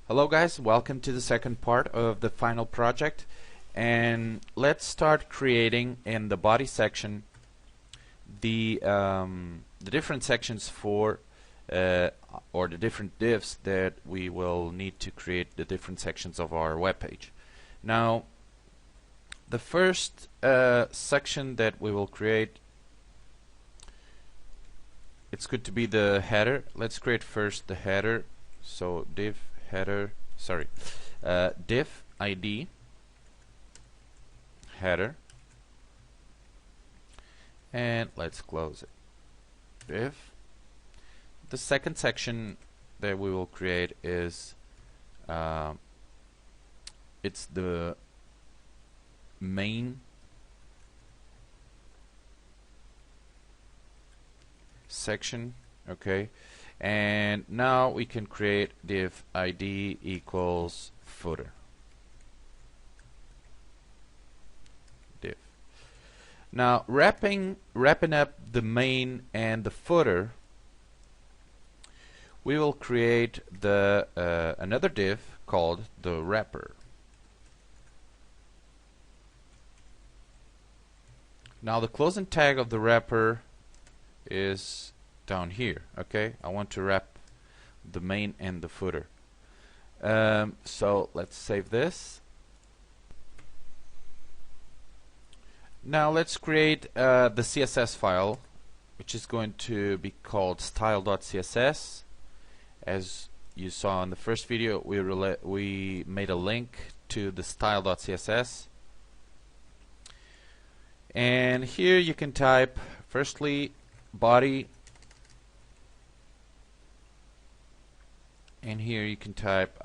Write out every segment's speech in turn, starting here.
Hello guys, welcome to the second part of the final project, and let's start creating in the body section the different sections for or the different divs that we will need to create the different sections of our web page. Now the first section that we will create, it's good to be the header. Let's create first the header. So div header, div ID header, and let's close it. Div. The second section that we will create is it's the main section, okay? And now we can create div ID equals footer. Div. Now wrapping up the main and the footer, we will create the another div called the wrapper. Now the closing tag of the wrapper is down here. Okay, I want to wrap the main and the footer. So let's save this. Now let's create the CSS file, which is going to be called style.css. As you saw in the first video, we made a link to the style.css, and here you can type firstly body, and here you can type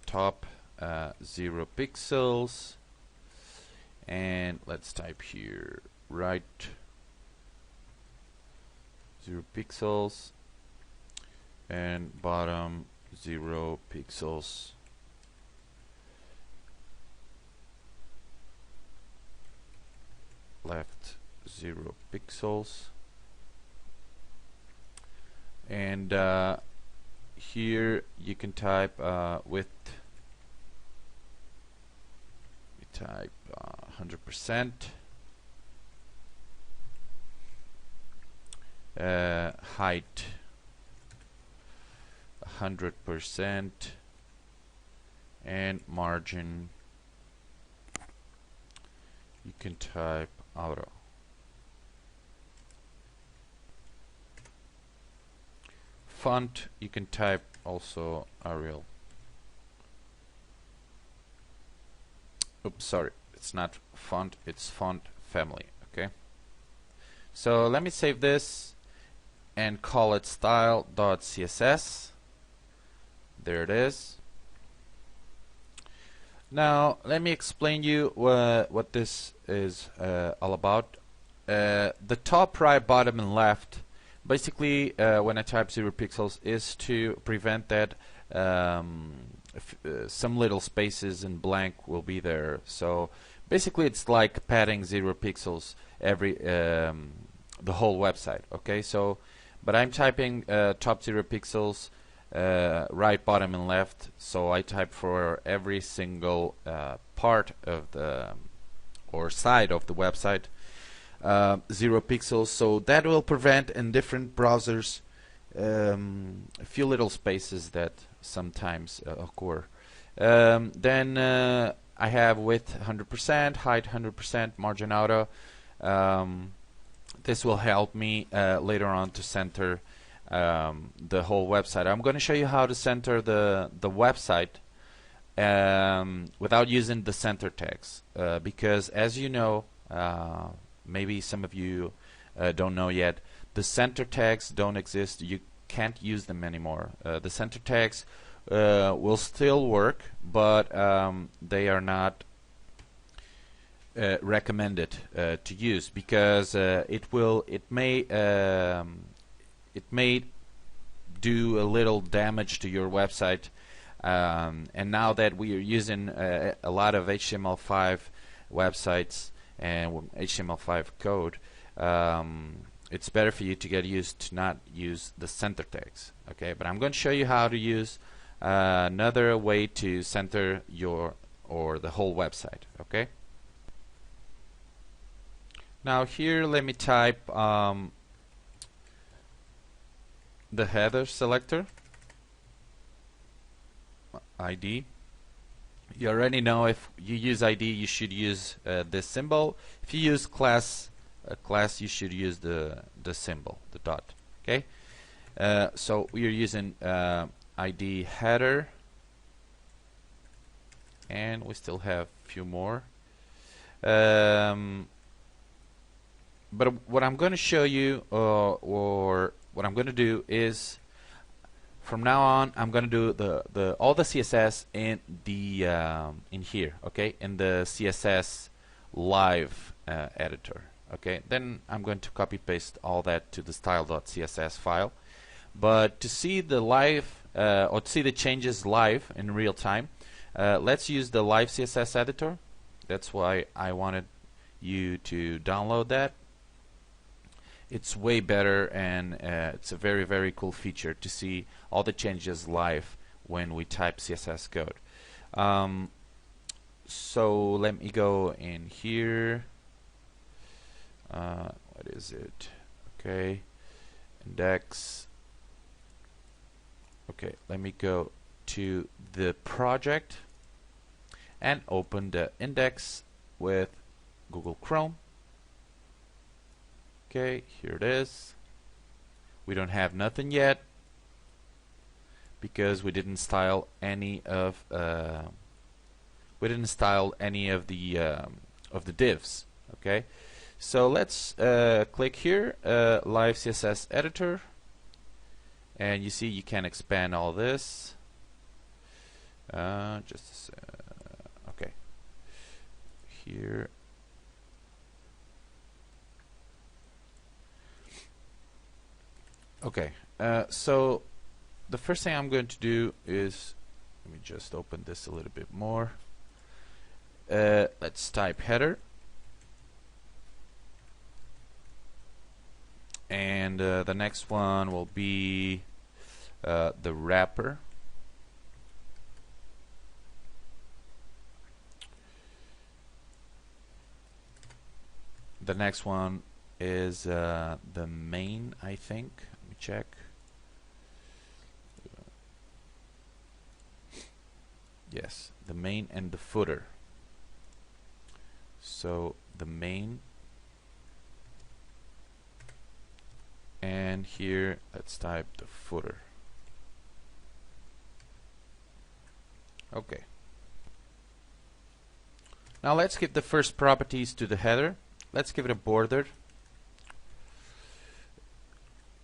top 0 pixels, and let's type here right 0 pixels, and bottom 0 pixels, left 0 pixels, and here you can type width, we type 100%, height 100%, and margin you can type auto. Font you can type also Arial. Oops, sorry, it's not font, it's font family. Okay, so let me save this and call it style.css. There it is. Now let me explain you what this is all about. The top, right, bottom, and left, basically when I type 0 pixels is to prevent that some little spaces in blank will be there. So basically it's like padding 0 pixels every the whole website. Okay, so but I'm typing top 0 pixels, right, bottom, and left, so I type for every single part of the or side of the website 0 pixels, so that will prevent in different browsers a few little spaces that sometimes occur. Then I have width 100%, height 100%, margin auto. This will help me later on to center the whole website. I'm going to show you how to center the website without using the center tags, because as you know, maybe some of you don't know yet, the center tags don't exist. You can't use them anymore. The center tags will still work, but they are not recommended to use, because it may do a little damage to your website, and now that we are using a lot of HTML5 websites and HTML5 code, it's better for you to get used to not use the center tags. Okay, but I'm going to show you how to use another way to center your or the whole website. Okay. Now here, let me type the header selector ID. You already know if you use ID, you should use this symbol. If you use class, you should use the symbol, the dot. Okay. So we are using ID header, and we still have a few more. But what I'm going to show you, or what I'm going to do is, from now on, I'm going to do all the CSS in the in here, okay, in the CSS live editor, okay. Then I'm going to copy paste all that to the style.css file. But to see the live or to see the changes live in real time, let's use the live CSS editor. That's why I wanted you to download that. It's way better, and it's a very, very cool feature to see all the changes live when we type CSS code. So let me go in here. What is it? Okay, index. Okay, let me go to the project and open the index with Google Chrome. Okay, here it is. We don't have nothing yet because we didn't style any of the divs. Okay, so let's click here, live CSS editor, and you see you can expand all this. Okay, here. Okay, so the first thing I'm going to do is, let me just open this a little bit more. Let's type header, and the next one will be the wrapper. The next one is the main, I think. Check. Yes, the main and the footer. So the main, and here let's type the footer. Okay. Now let's give the first properties to the header. Let's give it a border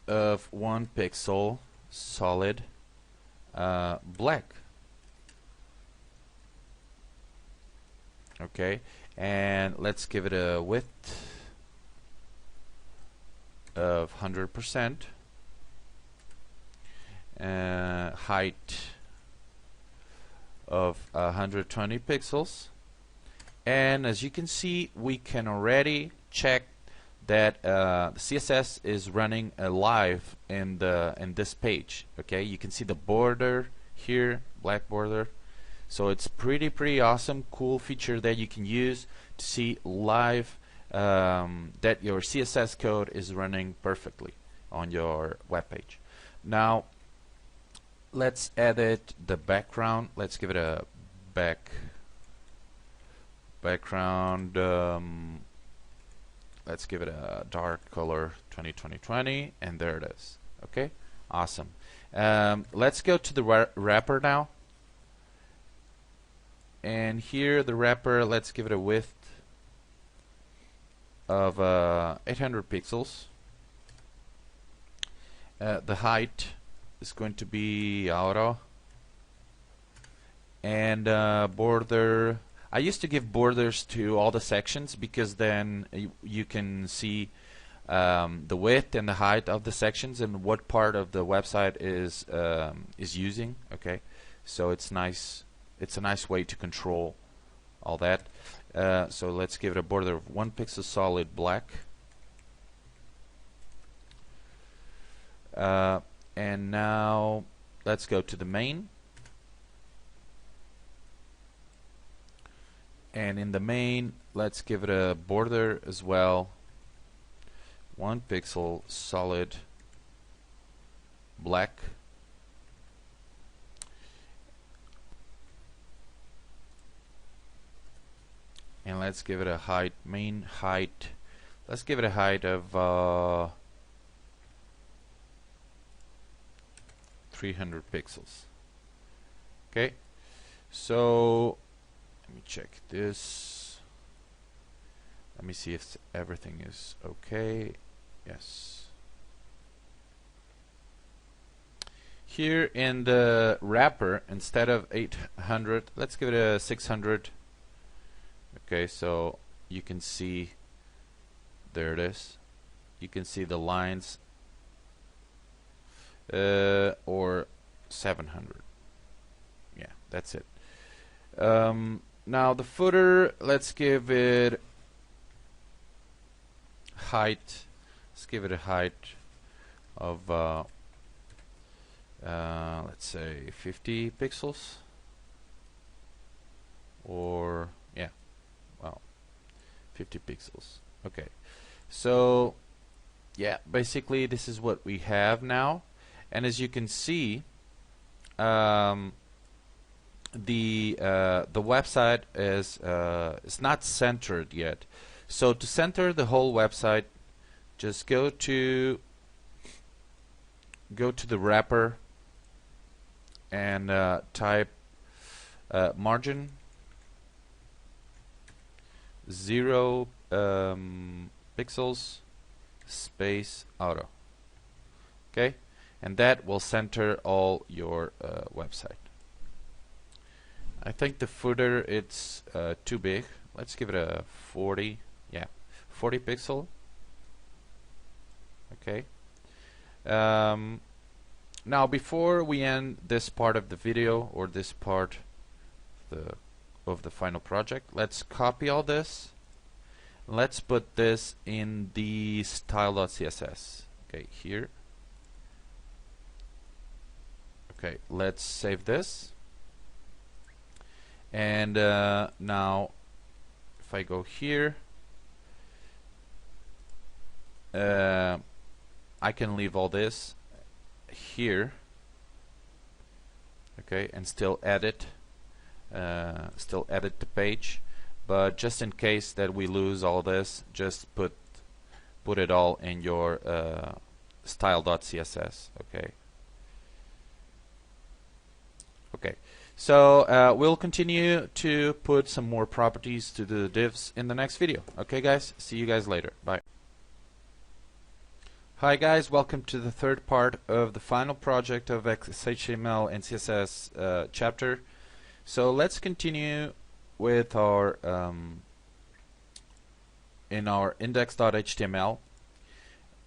of 1 pixel solid black. Okay, and let's give it a width of 100%, height of 120 pixels, and as you can see, we can already check that the CSS is running live in this page. Okay, you can see the border here, black border. So it's pretty awesome, cool feature that you can use to see live that your CSS code is running perfectly on your web page. Now let's edit the background. Let's give it a background. Let's give it a dark color 2020, and there it is. Okay, awesome. Let's go to the wrapper now. And here the wrapper, let's give it a width of 800 pixels. The height is going to be auto. And border, I used to give borders to all the sections because then you can see the width and the height of the sections and what part of the website is using. Okay, so it's nice. It's a nice way to control all that. So let's give it a border of 1 pixel solid black. And now let's go to the main. And in the main, let's give it a border as well. 1 pixel solid black. And let's give it a height, main height. Let's give it a height of 300 pixels. Okay, so let me check this. Let me see if everything is okay. Yes. Here in the wrapper, instead of 800, let's give it a 600. Okay, so you can see, there it is. You can see the lines, or 700. Yeah, that's it. Now the footer, let's give it height. Let's give it a height of let's say 50 pixels, or yeah, well, 50 pixels. Okay, so yeah, basically this is what we have now, and as you can see, the website is not centered yet. So to center the whole website, just go to the wrapper and type margin 0 pixels space auto. Okay, and that will center all your website. I think the footer, it's too big. Let's give it a 40. Yeah, 40 pixel. Okay. Now before we end this part of the video, or this part of the final project, let's copy all this. Let's put this in the style.css. Okay, here. Okay, let's save this. And now if I go here, I can leave all this here, okay, and still edit the page. But just in case that we lose all this, just put it all in your style.css. Okay. Okay. So we'll continue to put some more properties to the divs in the next video. Okay, guys. See you guys later. Bye. Hi guys, welcome to the third part of the final project of HTML and CSS chapter. So let's continue with our in our index.html,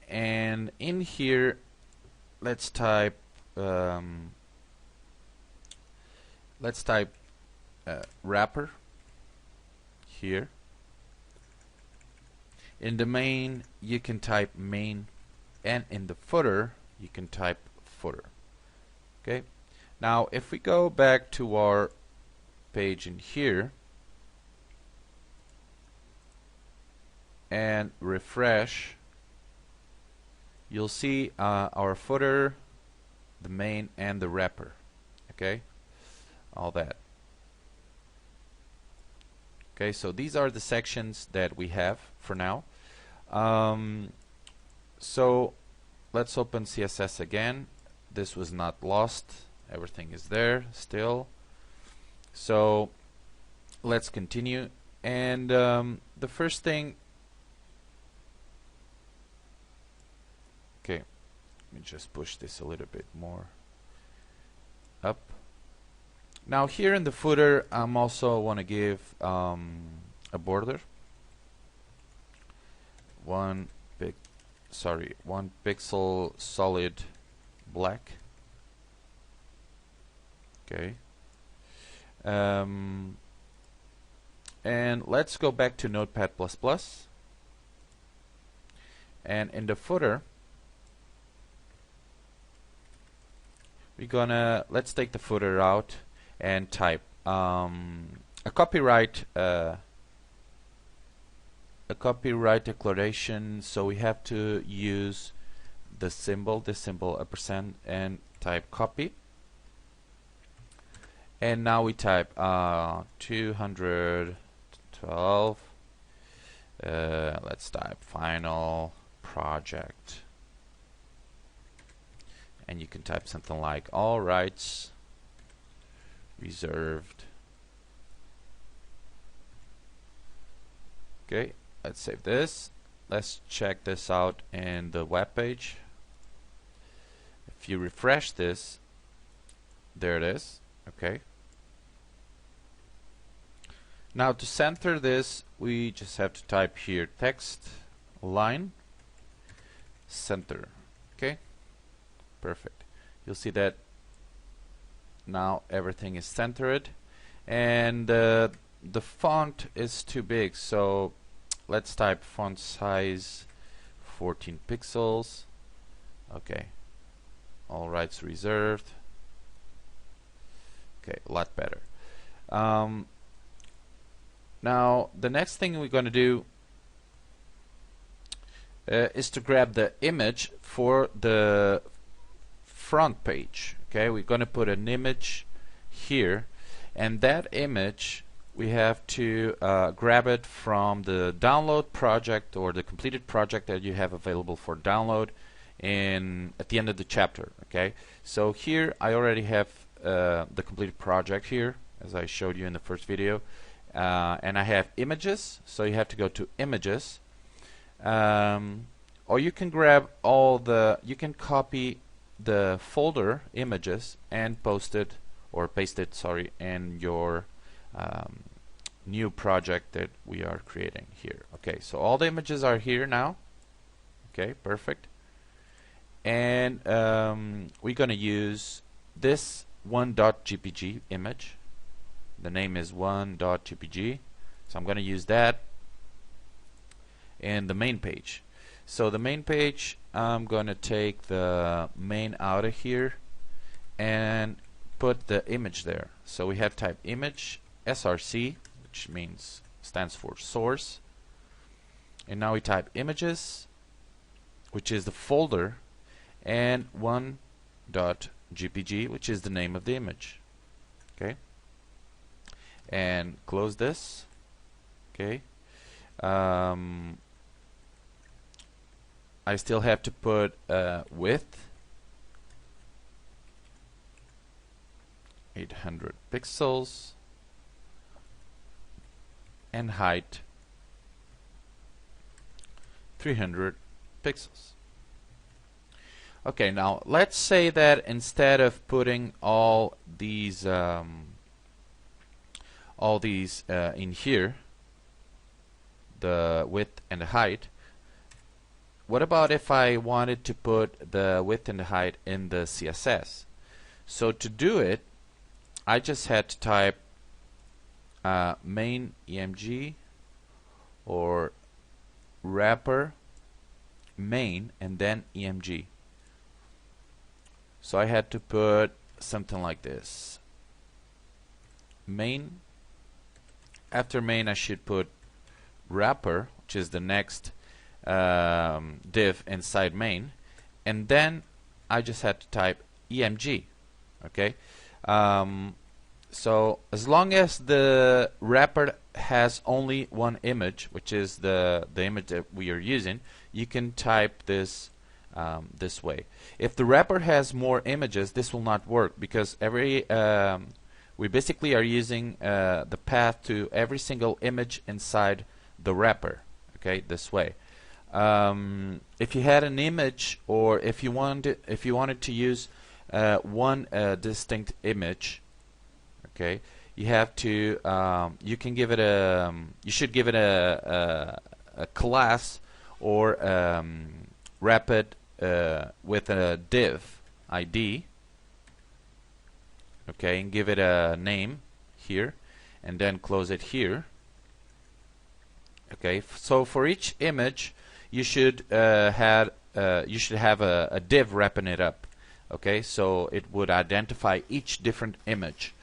and in here let's type wrapper here. In the main you can type main, and in the footer you can type footer. Okay, now if we go back to our page in here and refresh, you'll see our footer, the main, and the wrapper. Okay, all that. Okay, so these are the sections that we have for now. So let's open CSS again. This was not lost. Everything is there still. So let's continue. And the first thing, okay, let me just push this a little bit more up. Now here in the footer, I'm also want to give a border. One pixel solid black. Okay. And let's go back to Notepad++. And in the footer, let's take the footer out and type a copyright declaration, so we have to use this symbol %, and type copy. And now we type 212. Let's type final project, and you can type something like all rights reserved. Okay, let's save this. Let's check this out in the web page. If you refresh this, there it is. Okay. Now to center this, we just have to type here text line center. Okay, perfect. You'll see that now everything is centered, and the font is too big, so let's type font size 14 pixels. Okay, all rights reserved. Okay, a lot better. Now the next thing we're going to do is to grab the image for the front page. Okay, we're going to put an image here, and that image we have to grab it from the download project or the completed project that you have available for download at the end of the chapter. Okay, so here I already have the completed project here, as I showed you in the first video, and I have images, so you have to go to images, or you can grab you can copy the folder images and paste it in your new project that we are creating here. Okay, so all the images are here now. Okay, perfect. And we're going to use this 1.jpg image. The name is 1.jpg, so I'm going to use that in the main page. So the main page, I'm going to take the main out of here and put the image there. So we have type image src, which stands for source, and now we type images, which is the folder, and 1.jpg, which is the name of the image. Okay, and close this. Okay, I still have to put width 800 pixels and height 300 pixels. Okay, now let's say that instead of putting all these in here, the width and the height, what about if I wanted to put the width and the height in the CSS? So to do it, I just had to type main emg or wrapper main and then emg. So I had to put something like this. Main. After main, I should put wrapper, which is the next div inside main, and then I just had to type emg. Okay, so as long as the wrapper has only one image, which is the image that we are using, you can type this this way. If the wrapper has more images, this will not work, because we basically are using the path to every single image inside the wrapper. Okay, this way. If you had an image, or if you wanted to use one distinct image, okay, you have to you should give it a class, or wrap it with a div ID, okay, and give it a name here, and then close it here. Okay, so for each image you should have a div wrapping it up. Okay, so it would identify each different image.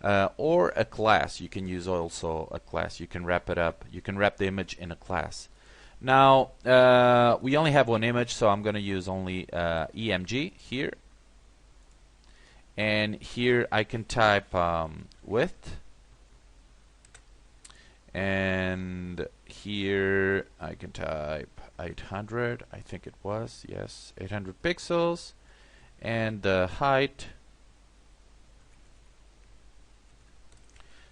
or a class. You can use also a class. You can wrap it up. You can wrap the image in a class. Now we only have one image, so I'm going to use only EMG here. And here I can type width, and here I can type 800. I think it was, yes, 800 pixels, and the height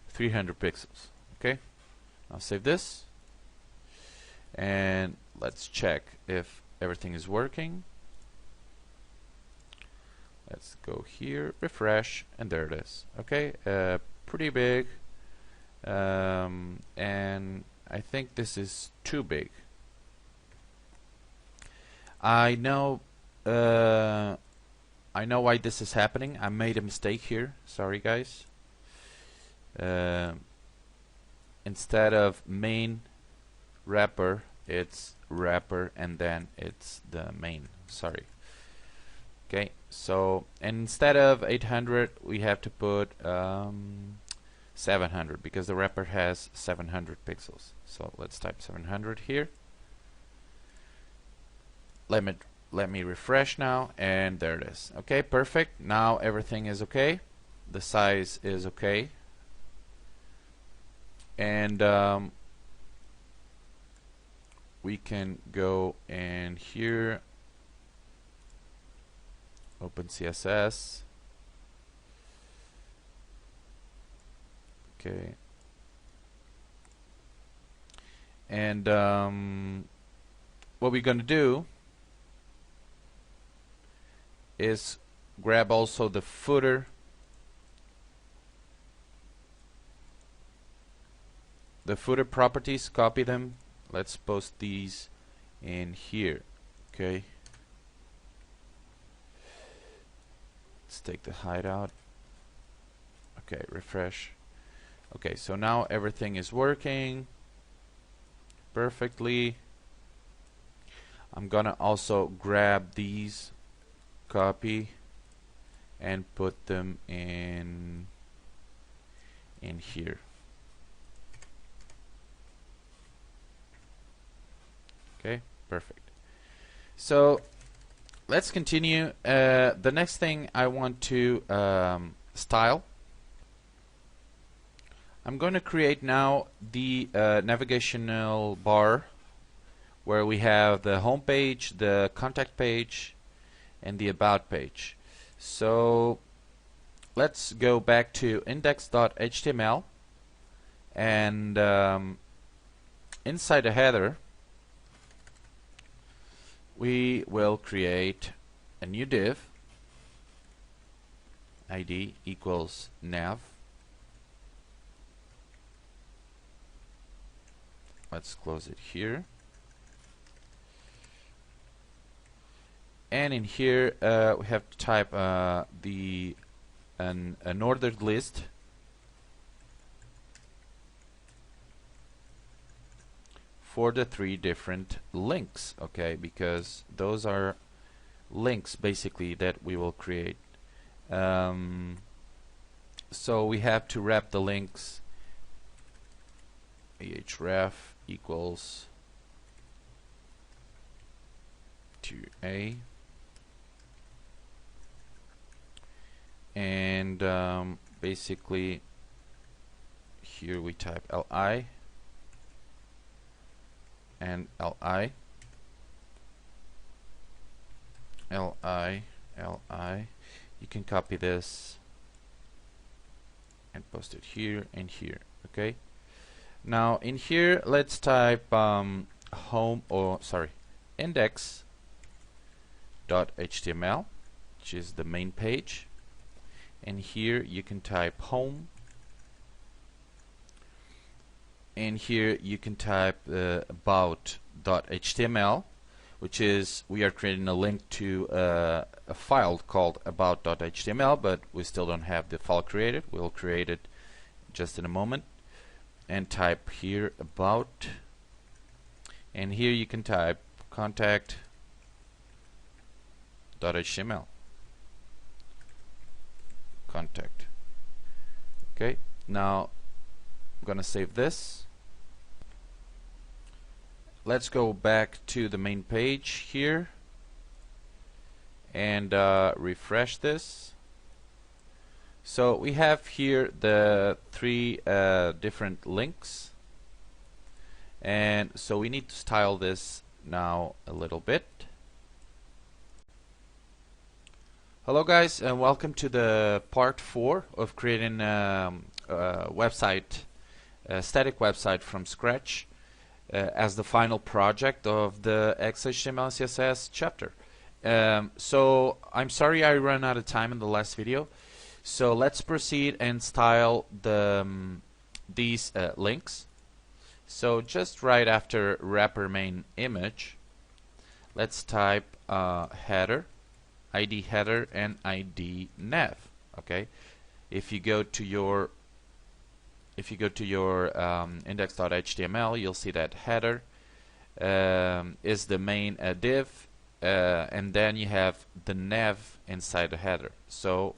300 pixels. Okay, I'll save this, and let's check if everything is working. Let's go here, refresh, and there it is. Okay, pretty big, and I think this is too big. I know why this is happening. I made a mistake here. Sorry, guys. Instead of main wrapper, it's wrapper, and then it's the main. Sorry. Okay, so instead of 800, we have to put 700 because the wrapper has 700 pixels. So let's type 700 here. Let me refresh now, and there it is. Okay, perfect. Now everything is okay. The size is okay, and we can go in here. Open CSS. Okay. And what we're going to do is grab also the footer, properties, copy them. Let's post these in here. Okay. Let's take the height out. Okay, refresh. Okay, so now everything is working perfectly. I'm gonna also grab these, copy, and put them in here. Okay, perfect. So let's continue. The next thing I want to style. I'm going to create now the navigational bar where we have the home page, the contact page, and the about page. So let's go back to index.html, and inside the header we will create a new div, id equals nav. Let's close it here. And in here we have to type an ordered list for the 3 different links, okay, because those are links basically that we will create. So we have to wrap the links. ahref equals to a, and basically here we type li and li, li. You can copy this and post it here and here. Okay. Now in here, let's type index.html, which is the main page, and here you can type home, and here you can type about.html, which is we are creating a link to a file called about.html, but we still don't have the file created. We'll create it just in a moment. And type here about, and here you can type contact.html. Contact. Okay, now I'm gonna save this. Let's go back to the main page here and refresh this. So we have here the three different links, and so we need to style this now a little bit. Hello guys, and welcome to the part 4 of creating a website, a static website from scratch as the final project of the XHTML and CSS chapter. So I'm sorry I ran out of time in the last video, so let's proceed and style these links. So just right after wrapper main image, let's type header, ID header, and ID nav. Okay, if you go to your index.html, you'll see that header is the main div, and then you have the nav inside the header. So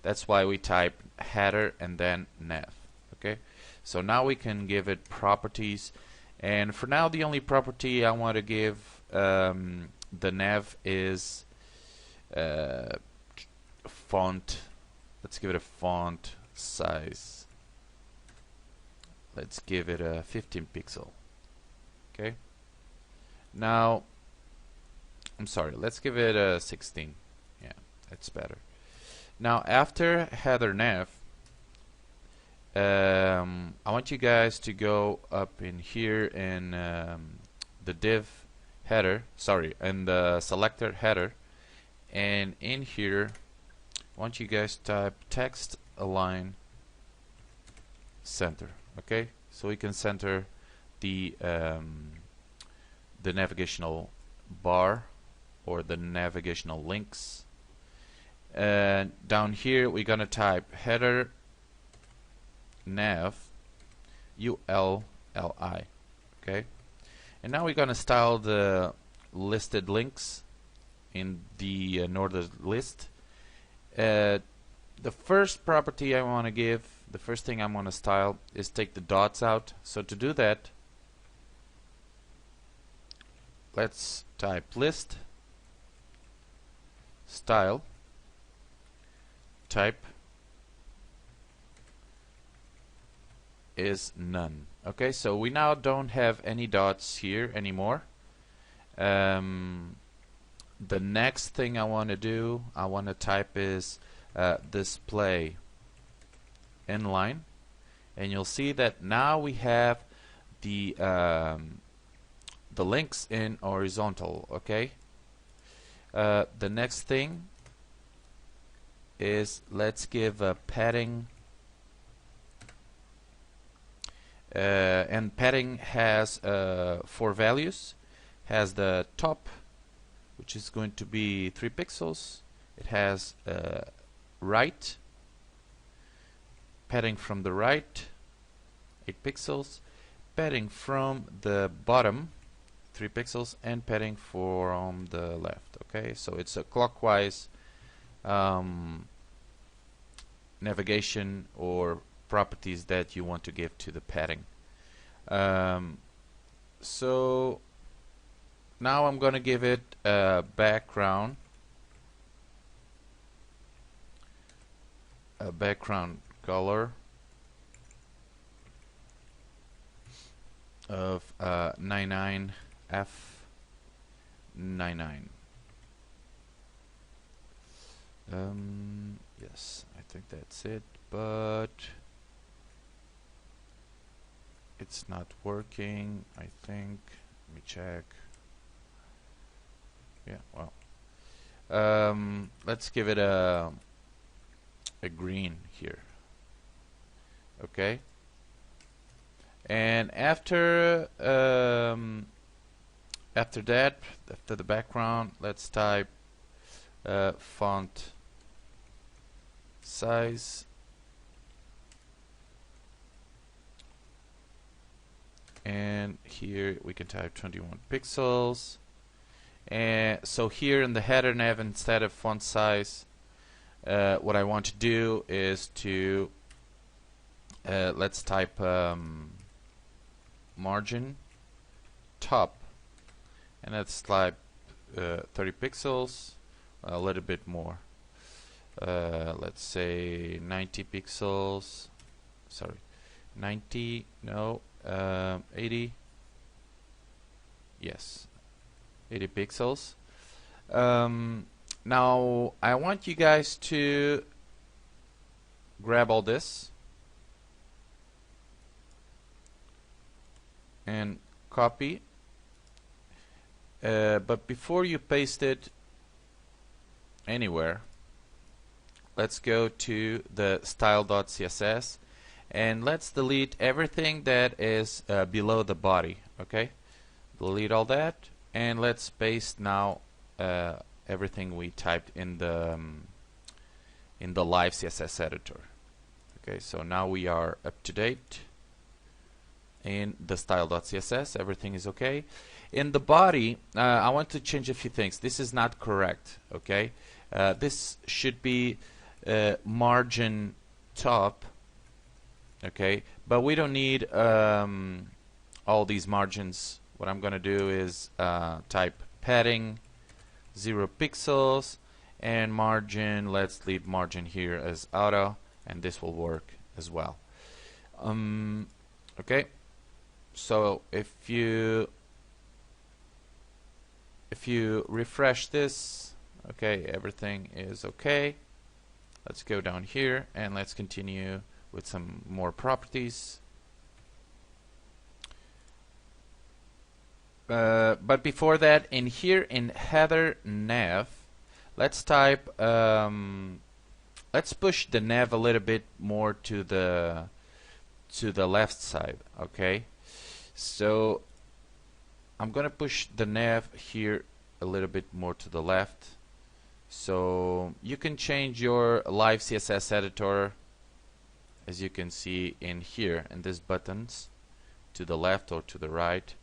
that's why we type header and then nav. Okay, so now we can give it properties, and for now the only property I want to give the nav is font. Let's give it a font size. Let's give it a 15 pixel. Okay, now I'm sorry, let's give it a 16. Yeah, that's better. Now after header nav, I want you guys to go up in here in the div header, and the selector header, and in here I want you guys to type text align center. Okay, so we can center the navigational bar or the navigational links. And down here we're gonna type header nav ULLI. Okay, and now we're gonna style the listed links in the ordered list. The first property I want to give, the first thing I'm going to style is take the dots out. So to do that, let's type list style type is none. Okay, so we now don't have any dots here anymore. The next thing I want to do, I want to type is display inline, and you'll see that now we have the links in horizontal. Okay, the next thing is let's give a padding, and padding has 4 values. Has the top, which is going to be 3 pixels. It has right, padding from the right, 8 pixels, padding from the bottom, 3 pixels, and padding from the left. Okay, so it's a clockwise navigation or properties that you want to give to the padding. So now I'm going to give it a background color of 99F99. Yes, I think that's it, but it's not working, I think. Let me check. Yeah, well, let's give it a green here. Okay, and after that, after the background, let's type font size, and here we can type 21 pixels. And so here in the header nav, instead of font size, what I want to do is to let's type margin top, and let's type 30 pixels, a little bit more. Let's say 90 pixels. Sorry, 90. No, 80. Yes, 80 pixels. Now I want you guys to grab all this and copy, but before you paste it anywhere, let's go to the style.css and let's delete everything that is below the body. Okay, delete all that, and let's paste now everything we typed in the live CSS editor. Okay, so now we are up to date in the style.css. Everything is okay. In the body, I want to change a few things. This is not correct. Okay, this should be margin top. Okay, but we don't need all these margins. What I'm gonna do is type padding 0 pixels and margin. Let's leave margin here as auto, and this will work as well. Okay, so if you refresh this, okay, everything is okay. Let's go down here and let's continue with some more properties. But before that, in here in header nav, let's type let's push the nav a little bit more to the left side. Okay, so I'm gonna push the nav here a little bit more to the left. So you can change your live CSS editor, as you can see in here in these buttons, to the left or to the right.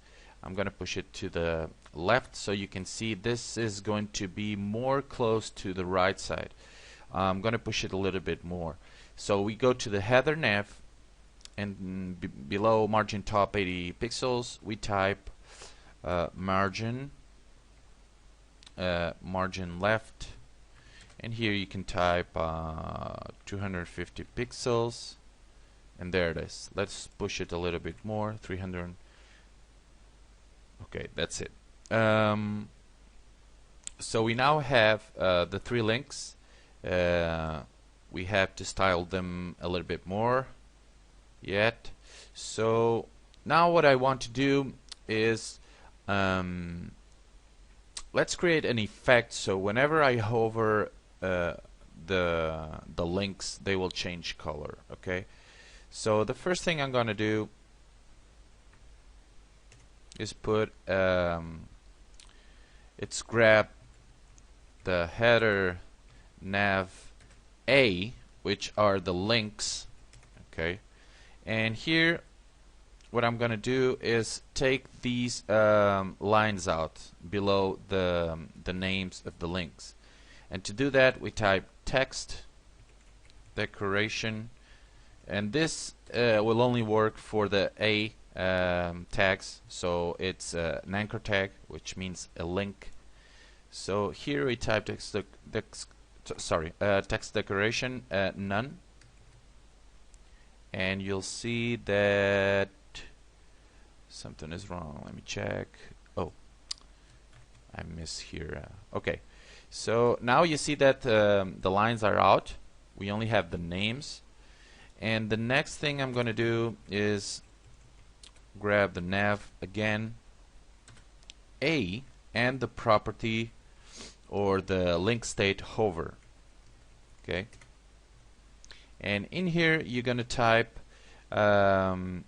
I'm gonna push it to the left so you can see this is going to be more close to the right side. I'm gonna push it a little bit more. So we go to the header nav, and below margin top 80 pixels we type margin left, and here you can type 250 pixels, and there it is. Let's push it a little bit more, 300. Okay, that's it. So we now have the 3 links. We have to style them a little bit more yet. So now what I want to do is let's create an effect, so whenever I hover the links, they will change color. Okay, so the first thing I'm gonna do is put it's grab the header nav A, which are the links. Okay, and here what I'm gonna do is take these lines out below the names of the links, and to do that we type text decoration, and this will only work for the A tags, so it's an anchor tag, which means a link. So here we type text decoration none, and you'll see that something is wrong. Let me check. Oh, I miss here. Okay, so now you see that the lines are out. We only have the names, and the next thing I'm going to do is grab the nav again A and the property or the link state hover. Okay, and in here you're going to type the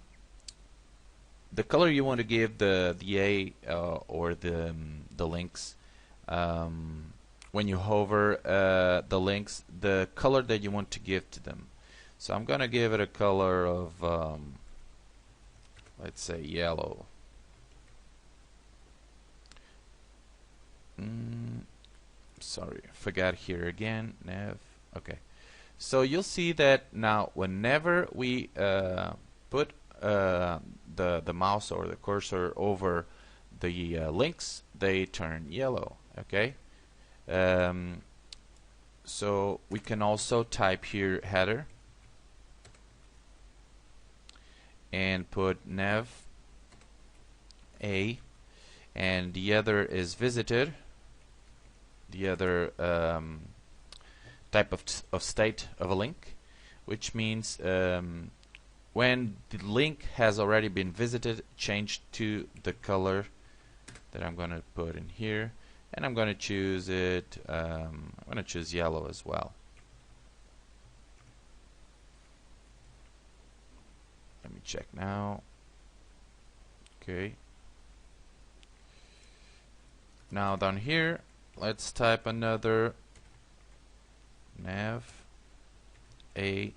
color you want to give the A or the links. When you hover the links, the color that you want to give to them. So I'm gonna give it a color of let's say yellow. Sorry, forgot here again. Nav. Okay, So you'll see that now whenever we put the mouse or the cursor over the links, they turn yellow. Okay. So we can also type here header and put nav a, and the other is visited, the other type of state of a link, which means when the link has already been visited, change to the color that I'm going to put in here, and I'm going to choose it, I'm going to choose yellow as well. Let me check now. Okay. Now down here, let's type another nav a,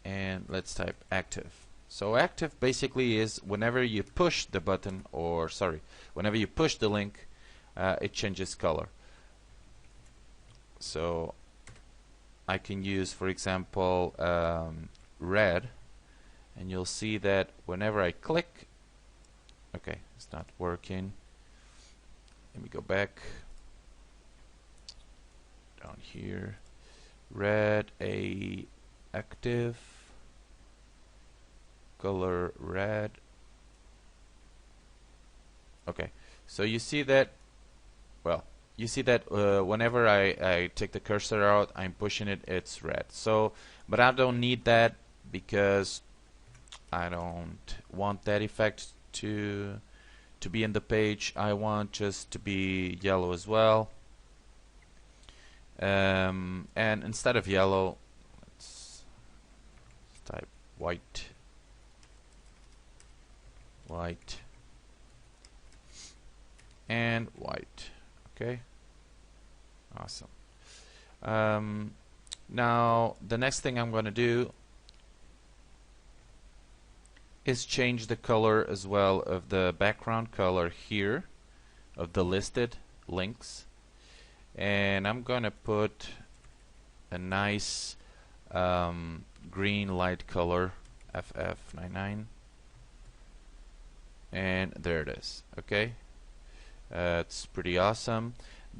and let's type active. So active basically is whenever you push the button, or sorry, whenever you push the link, it changes color. So I can use, for example, red, and you'll see that whenever I click, okay, it's not working. Let me go back down here. Red a active, color red. Okay, so you see that, well, you see that whenever I take the cursor out, I'm pushing it, it's red. So, but I don't need that because I don't want that effect to be in the page. I want just to be yellow as well. And instead of yellow, let's type white, and white. Okay, awesome. Now the next thing I'm going to do is change the color as well of the background color here of the listed links, and I'm gonna put a nice green light color, FF99, and there it is. Okay, it's pretty awesome.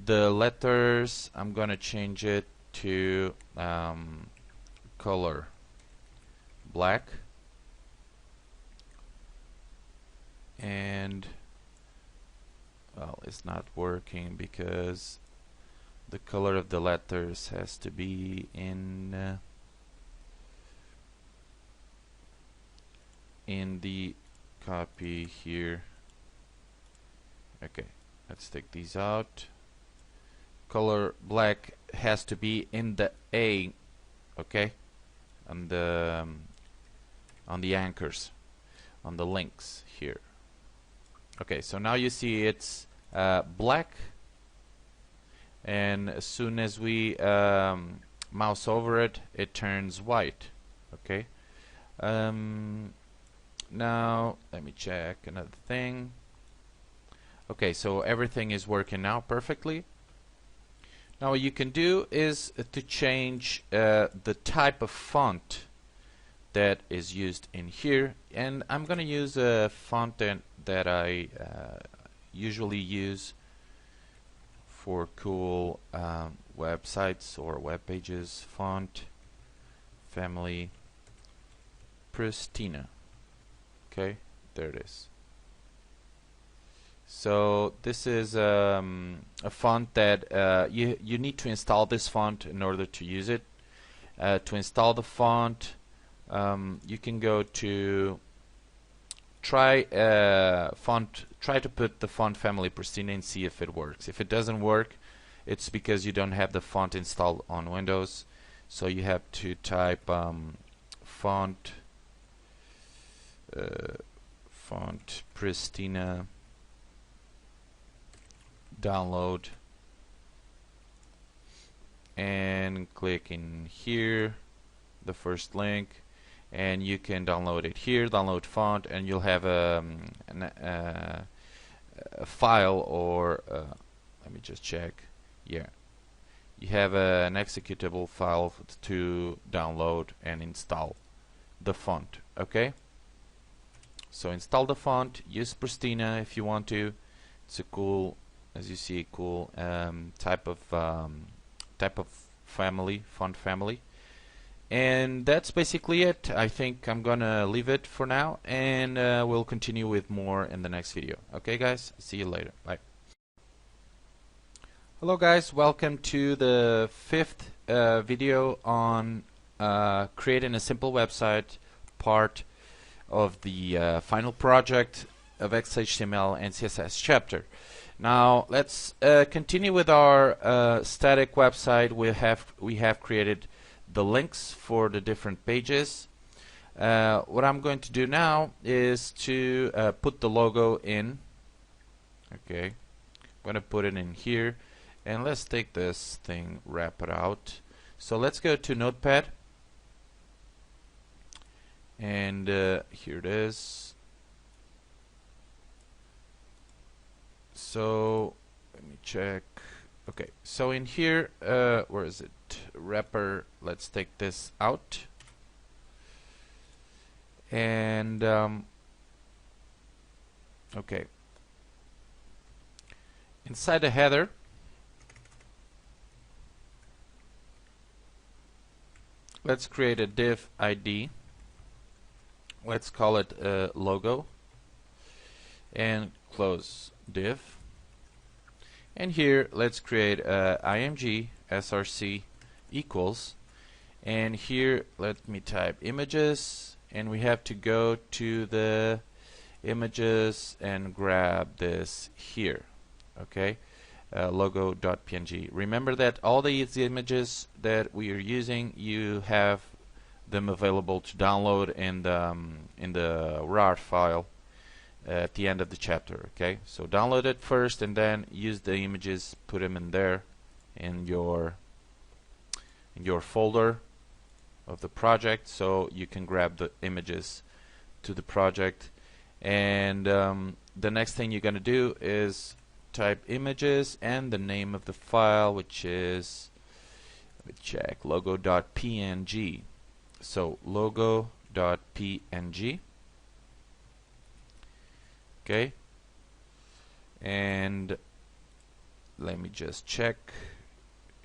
The letters, I'm gonna change it to color black, and well, it's not working because the color of the letters has to be in the copy here. Okay, let's take these out. Color black has to be in the A, okay, on the anchors, on the links here. Okay, so now you see it's black, and as soon as we mouse over it, it turns white. Okay. Now let me check another thing. Okay, so everything is working now perfectly. Now what you can do is to change the type of font that is used in here, and I'm gonna use a font that I usually use for cool websites or web pages. Font family Pristina. Okay, there it is. So this is a font that you need to install this font in order to use it. To install the font, you can go to try to put the font family Pristina and see if it works. If it doesn't work, it's because you don't have the font installed on Windows. So you have to type font Pristina download, and click in here the first link, and you can download it here, download font, and you'll have a file, or let me just check. Yeah, you have an executable file to download and install the font. Okay, so install the font, use Pristina if you want to. It's a cool, as you see, cool type of family, font family. And that's basically it. I think I'm gonna leave it for now, and we'll continue with more in the next video. Okay guys, see you later. Bye. Hello guys, welcome to the 5th video on creating a simple website, part of the final project of XHTML and CSS chapter. Now let's continue with our static website. We have created the links for the different pages. What I'm going to do now is to put the logo in. Okay, I'm going to put it in here, and let's take this thing, wrap it out. So let's go to Notepad, and here it is. So let me check. Okay, so in here, where is it? Wrapper. Let's take this out, and okay, inside the header, let's create a div ID. Let's call it logo, and close div. And here let's create img src equals, and here let me type images, and we have to go to the images and grab this here. Okay, logo.png. Remember that all these images that we are using, you have them available to download in the RAR file at the end of the chapter. Okay, so download it first and then use the images, put them in there in your folder of the project, so you can grab the images to the project. And the next thing you're going to do is type images and the name of the file, which is, let me check, logo.png. So logo.png. Okay, and let me just check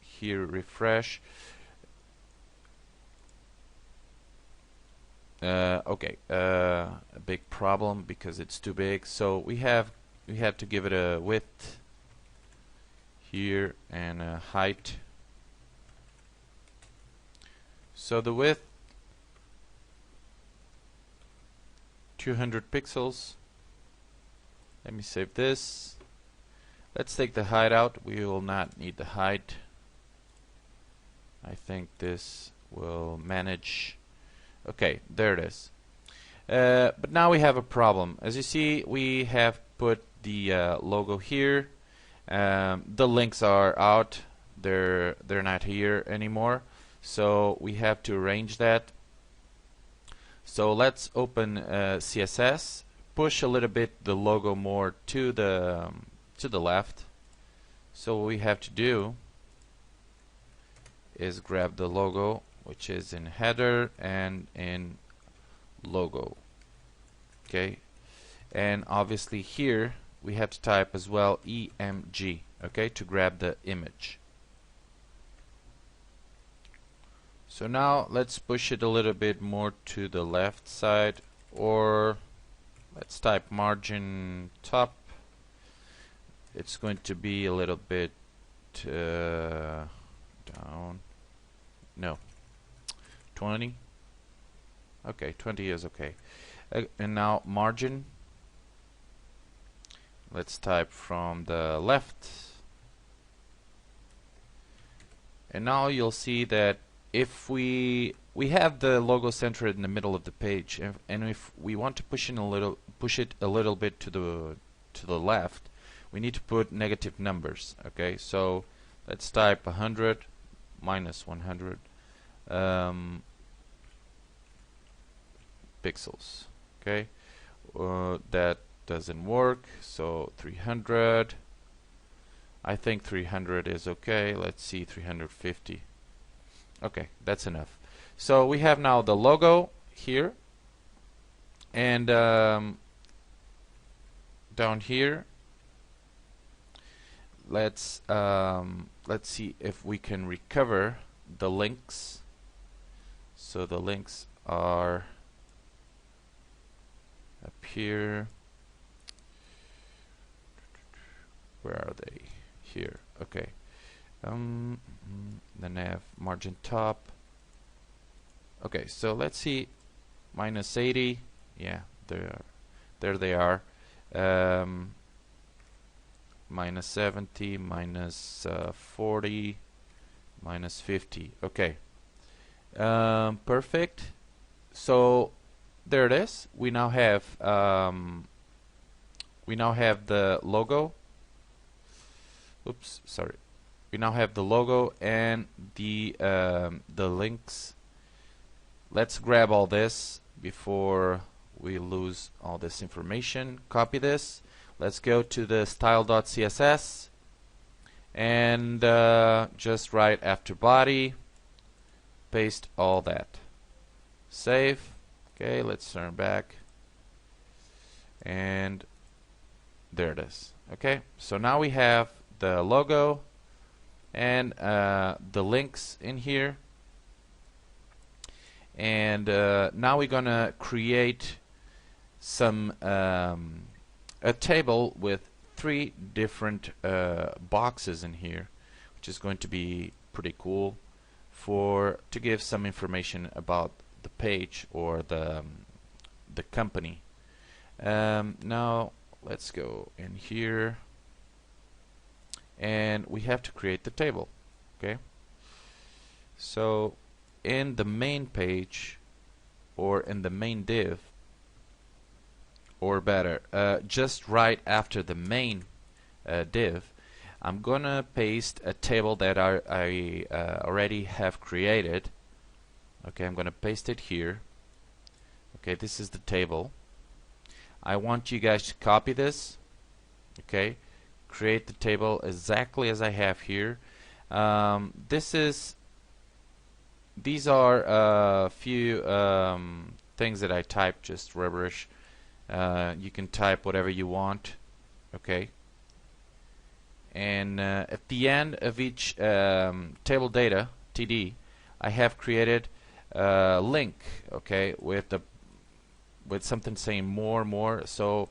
here, refresh. Okay, a big problem because it's too big, so we have to give it a width here and a height. So the width 200 pixels. Let me save this. Let's take the height out. We will not need the height. I think this will manage. Okay, there it is. But now we have a problem. As you see, we have put the logo here. The links are out. They're not here anymore. So we have to arrange that. So let's open CSS. Push a little bit the logo more to the left. So what we have to do is grab the logo, which is in header and in logo. Okay, and obviously here we have to type as well EMG, okay, to grab the image. So now let's push it a little bit more to the left side, or let's type margin top. It's going to be a little bit down. No, 20. Okay, 20 is okay. And now margin. Let's type from the left. And now you'll see that if we have the logo centered in the middle of the page, and if we want to push it a little bit to the left, we need to put negative numbers. Okay, so let's type 100 minus 100 pixels. Okay, that doesn't work, so 300 I think 300 is okay. Let's see, 350. Okay, that's enough. So we have now the logo here, and down here, let's see if we can recover the links. So the links are up here. Where are they? Here. Okay. The nav margin top. Okay, so let's see. -80. Yeah, there they are. -70, -40, -50. Okay. Perfect. So there it is. We now have the logo. Oops, sorry. We now have the logo and the links. Let's grab all this before we lose all this information. Copy this. Let's go to the style.css and just write after body. Paste all that. Save. Okay, let's turn back. And there it is. Okay, so now we have the logo and the links in here. And now we're gonna create some a table with 3 different boxes in here, which is going to be pretty cool to give some information about the page or the company. Now let's go in here, and we have to create the table. Okay, so in the main page or in the main div, or better, just right after the main div, I'm gonna paste a table that I already have created. Okay, I'm gonna paste it here. Okay, this is the table. I want you guys to copy this. Okay, create the table exactly as I have here. These are a few things that I typed, just rubbish. You can type whatever you want. Okay, and at the end of each table data TD, I have created a link. Okay, with something saying more. So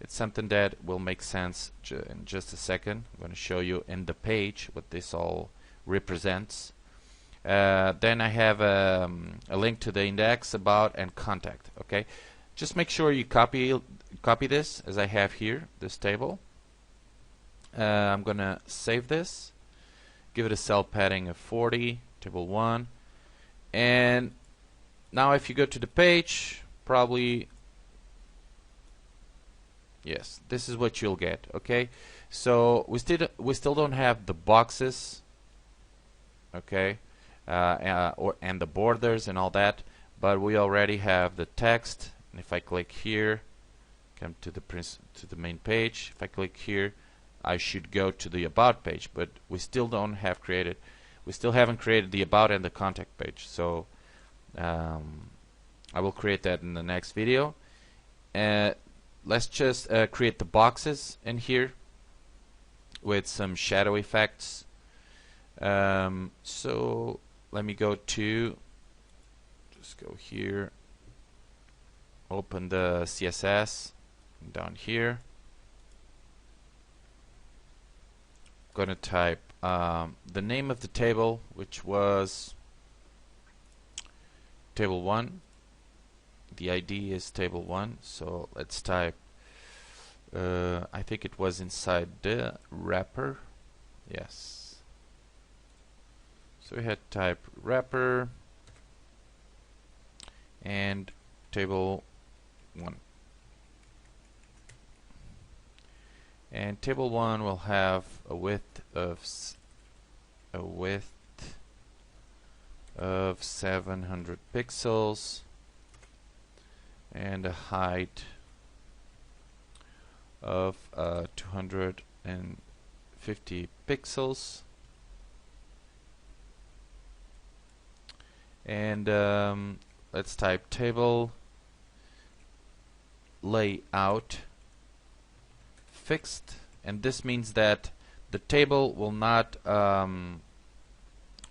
it's something that will make sense in just a second. I'm going to show you in the page what this all represents. Then I have a link to the index, about, and contact. Okay, just make sure you copy this as I have here, this table. I'm gonna save this, give it a cell padding of 40, table 1, and now if you go to the page, probably yes, this is what you'll get. Okay, so we still don't have the boxes. Okay. And the borders and all that, but we already have the text. And if I click here, come to the main page. If I click here, I should go to the about page, but we still haven't created the about and the contact page. So I will create that in the next video. Let's just create the boxes in here with some shadow effects. So let me go just go here, open the CSS down here. I'm gonna type the name of the table, which was table 1. The ID is table 1, so let's type I think it was inside the wrapper. Yes. So we had type wrapper and table 1. And table 1 will have a width of 700 pixels and a height of 250 50 pixels, and let's type table layout fixed, and this means that the table will not,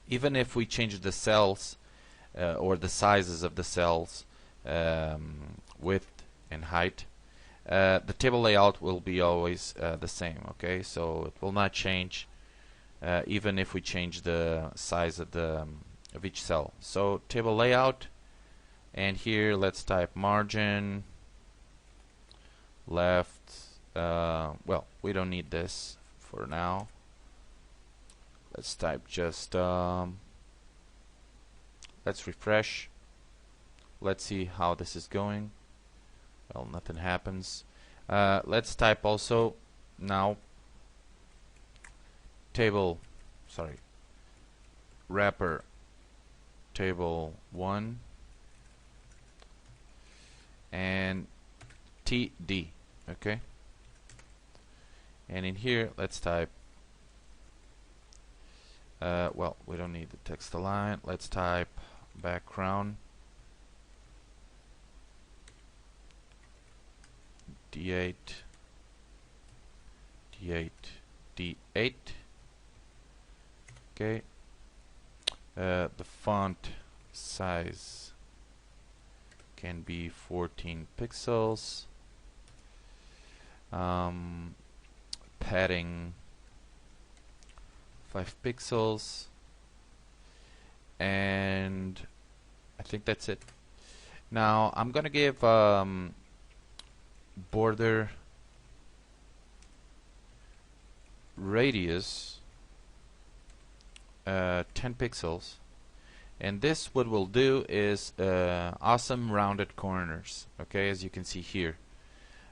even if we change the cells or the sizes of the cells, width and height, the table layout will be always the same. Okay, so it will not change even if we change the size of the of each cell. So table layout, and here let's type margin left. Well, we don't need this for now. Let's type just let's refresh. Let's see how this is going. Well, nothing happens. Let's type also now wrapper table 1 and TD. Okay, and in here let's type well, we don't need the text align. Let's type background D8 D8 D8. Okay, the font size can be 14 pixels. Padding 5 pixels, and I think that's it. Now I'm gonna give border radius 10 pixels, and this what we'll do is awesome rounded corners. Okay, as you can see here.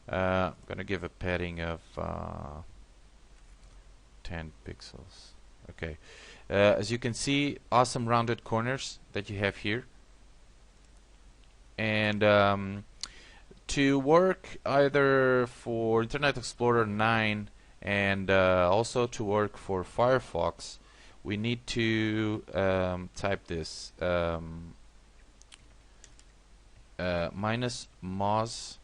I'm gonna give a padding of 10 pixels. Okay, as you can see, awesome rounded corners that you have here, and to work either for Internet Explorer 9 and also to work for Firefox, we need to type this minus Moz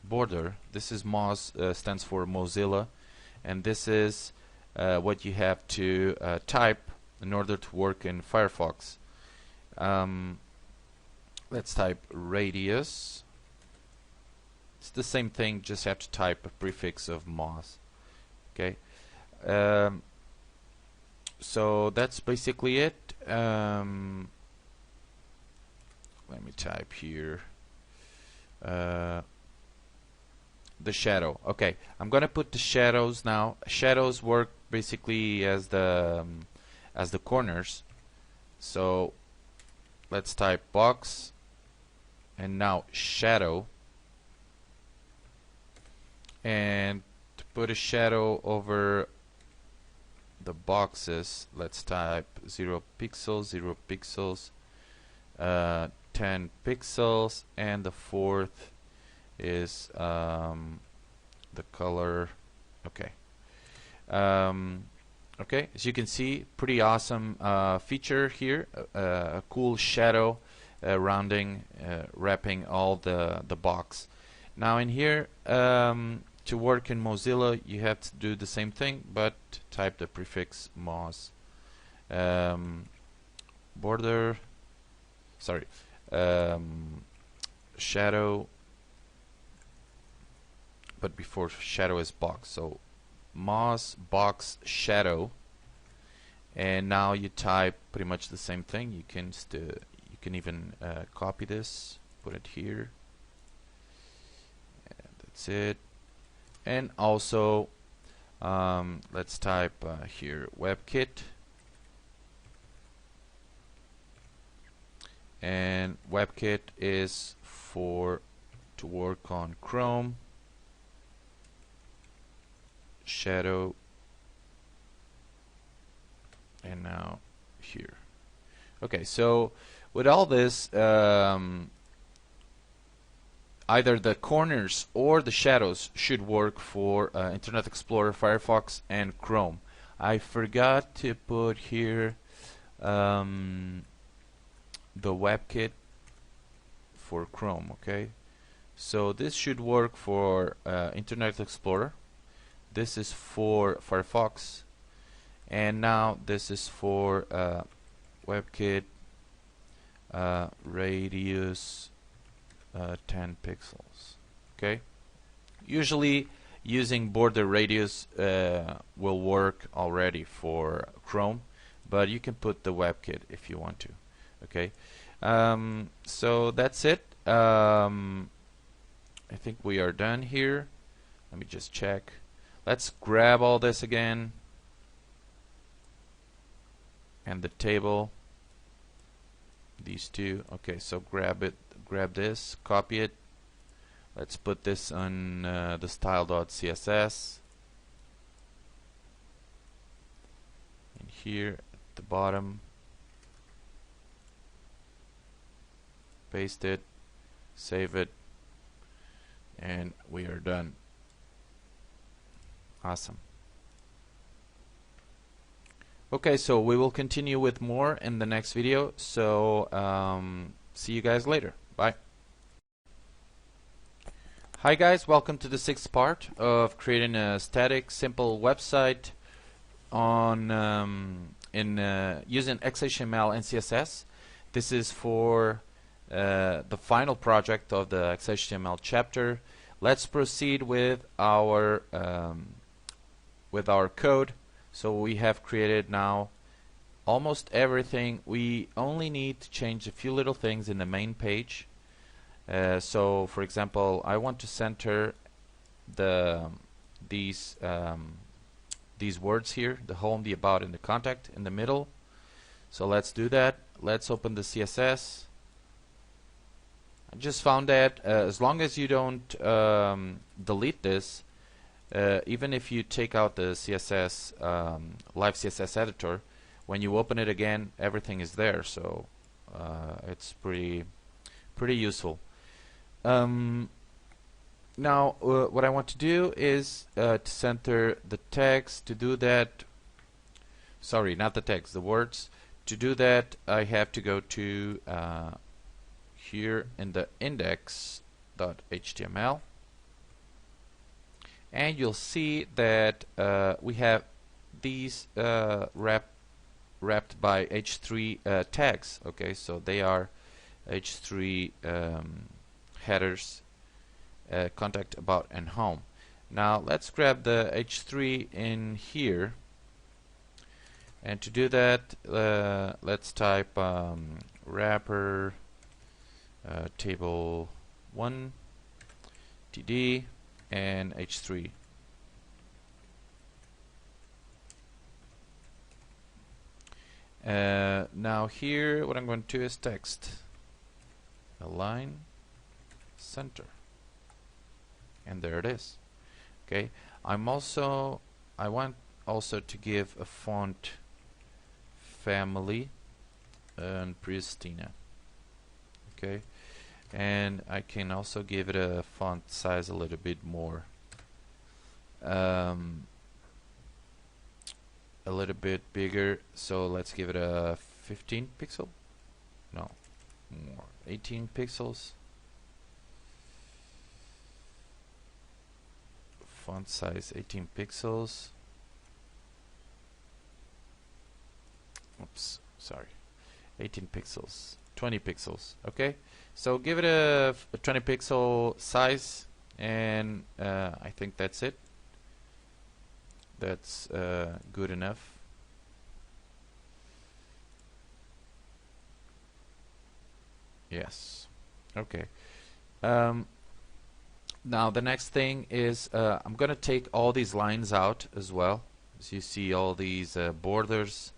border. This is Moz, stands for Mozilla, and this is what you have to type in order to work in Firefox. Let's type radius. It's the same thing, just have to type a prefix of Moz. Okay, so that's basically it. Let me type here the shadow. Okay, I'm gonna put the shadows now. Shadows work basically as the corners. So let's type box, and now shadow, and to put a shadow over the boxes, let's type 0 pixels, 0 pixels, 10 pixels, and the fourth is the color. Okay. Okay, as you can see, pretty awesome feature here. A cool shadow rounding, wrapping all the box. Now in here, to work in Mozilla, you have to do the same thing, but type the prefix Moz. Border, sorry, shadow, but before shadow is box. So Moz box shadow, and now you type pretty much the same thing. You can even copy this, put it here, and that's it. And also let's type here WebKit, and WebKit is to work on Chrome. Shadow, and now here. Okay, so with all this, either the corners or the shadows should work for Internet Explorer, Firefox, and Chrome. I forgot to put here the WebKit for Chrome. Okay, so this should work for Internet Explorer. This is for Firefox, and now this is for WebKit radius 10 pixels. Okay, usually using border radius will work already for Chrome, but you can put the WebKit if you want to. Okay, so that's it. I think we are done here. Let me just check. Let's grab all this again, and the table, these two. Okay, so grab this, copy it. Let's put this on the style.css, and here at the bottom, paste it, save it, and we are done. Awesome. Okay, so we will continue with more in the next video. So see you guys later. Bye. Hi guys, welcome to the sixth part of creating a static, simple website on using XHTML and CSS. This is for the final project of the XHTML chapter. Let's proceed with our code. So we have created now almost everything. We only need to change a few little things in the main page. So for example, I want to center these words here, the home, the about, and the contact in the middle. So let's do that. Let's open the CSS. I just found that as long as you don't delete this, even if you take out the CSS live CSS editor, when you open it again, everything is there. So it's pretty useful. Now what I want to do is to center the text. To do that, sorry, not the text, the words. To do that, I have to go to here in the index.html, and you'll see that we have these wrapped by h3 tags. Okay, so they are h3 headers, contact, about, and home. Now let's grab the h3 in here, and to do that, let's type wrapper table 1 td and h3. Now here what I'm going to do is text align center, and there it is. Okay, I want also to give a font family and Pristina. Okay, and I can also give it a font size a little bit more, a little bit bigger. So let's give it a 15 pixel, no, more, 18 pixels. Font size 18 pixels. Oops, sorry, 18 pixels, 20 pixels. Okay, so give it a 20 pixel size, and I think that's it. That's good enough. Yes. Okay. Now the next thing is I'm gonna take all these lines out as well. As you see, all these borders.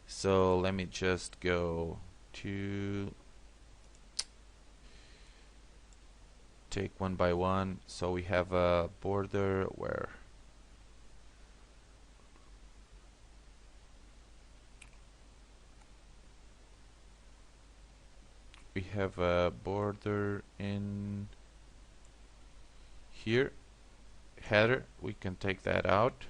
So let me just go to take one by one. So we have a border where we have a border in here header, we can take that out.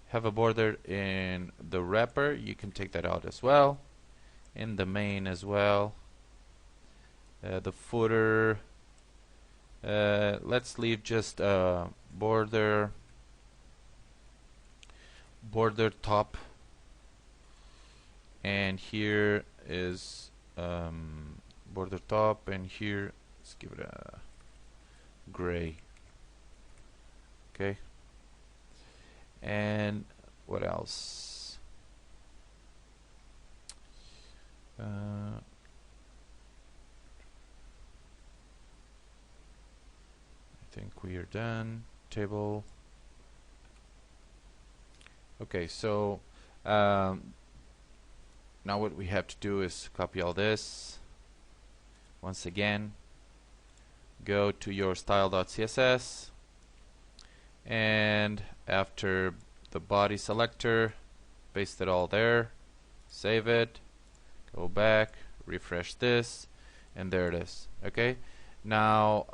Have a border in the wrapper, you can take that out as well. In the main as well. The footer, let's leave just border top, and here is border top, and here let's give it a gray. Okay, and what else? I think we are done. Table. Okay, so now what we have to do is copy all this. Once again, go to your style.css, and after the body selector, paste it all there, save it, go back, refresh this, and there it is. Okay, now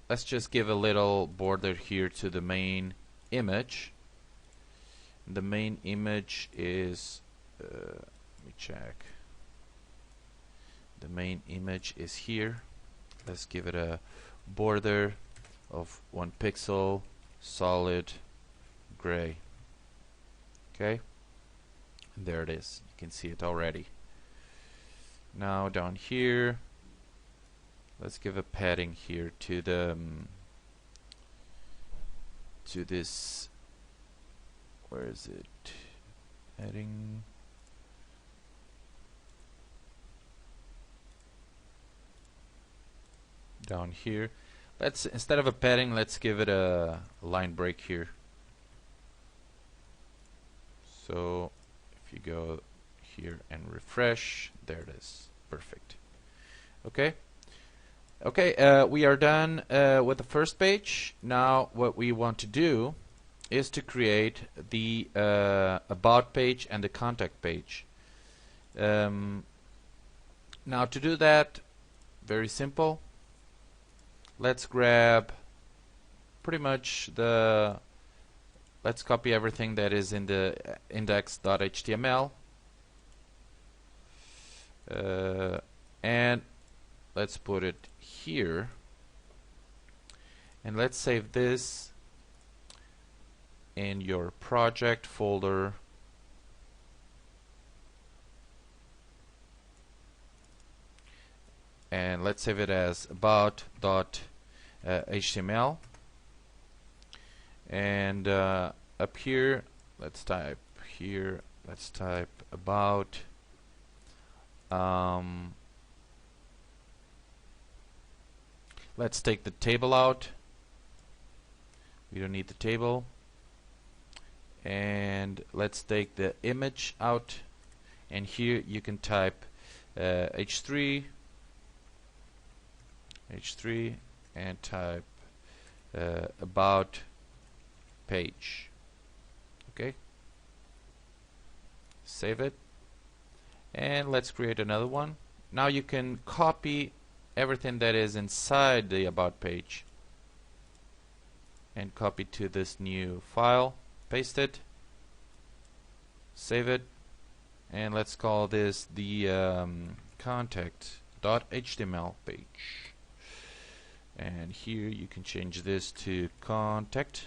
let's just give a little border here to the main image. The main image is let me check. The main image is here. Let's give it a border of 1 pixel, solid gray. Okay, and there it is. You can see it already. Now down here, let's give a padding here to the to this. Where is it? Padding. Down here. Let's, instead of a padding, let's give it a line break here. So if you go here and refresh, there it is. Perfect. Okay. Okay, we are done with the first page. Now what we want to do is to create the about page and the contact page. Now to do that, very simple. Let's grab pretty much the, let's copy everything that is in the index.html, and let's put it here, and let's save this in your project folder, and let's save it as about.html, and up here let's type about, let's take the table out. We don't need the table. And let's take the image out, and here you can type h3 and type about page. Okay, save it, and let's create another one. Now you can copy everything that is inside the about page and copy to this new file, paste it, save it, and let's call this the contact.html page. And here you can change this to contact,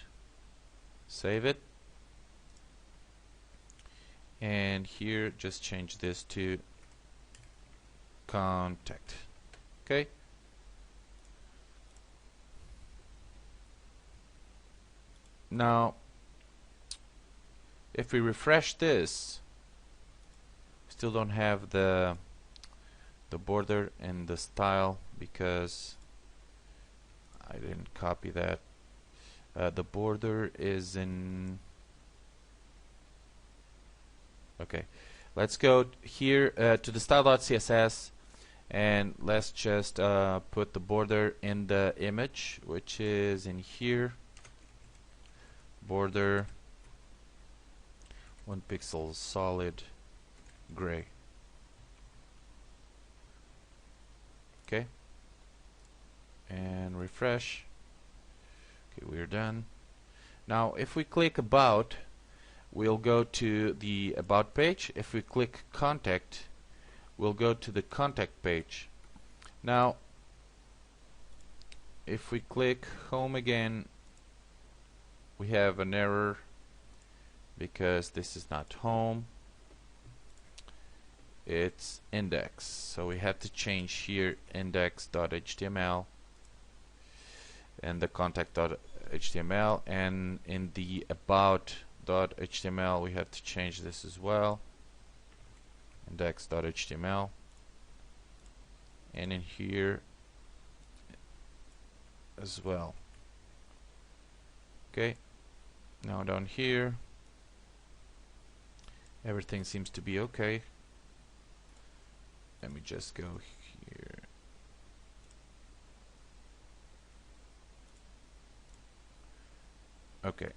save it, and here just change this to contact. Okay. Now if we refresh this, still don't have the border and the style because I didn't copy that. The border is in, okay, let's go here to the style.css, and let's just put the border in the image, which is in here, border 1 pixel, solid gray. Okay, and refresh. Okay, we're done. Now if we click about, we'll go to the about page. If we click contact, we'll go to the contact page. Now if we click home again, we have an error because this is not home, it's index. So we have to change here index.html and the contact.html, and in the about.html we have to change this as well, index.html, and in here as well. Okay, now down here everything seems to be okay. Let me just go here. Okay.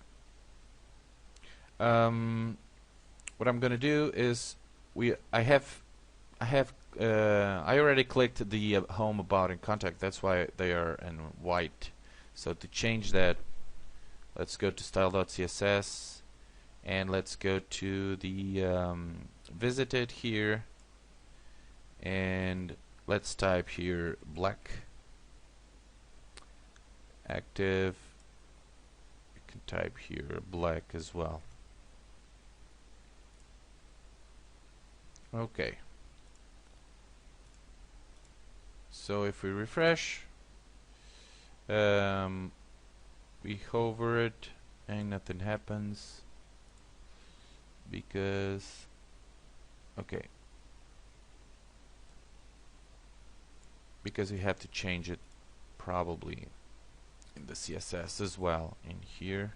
What I'm gonna do is I already clicked the home, about, and contact. That's why they are in white. So to change that, let's go to style.css and let's go to the visited here, and let's type here black active. You can type here black as well. Okay, so if we refresh, we hover it and nothing happens because because we have to change it probably in the CSS as well in here.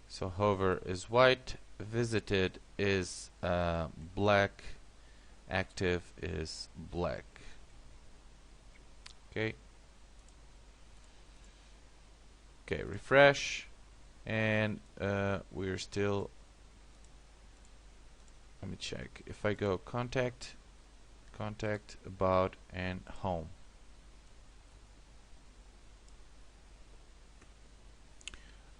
So hover is white, visited is black, active is black. Okay, refresh, and we're still, let me check. If I go contact, about, and home.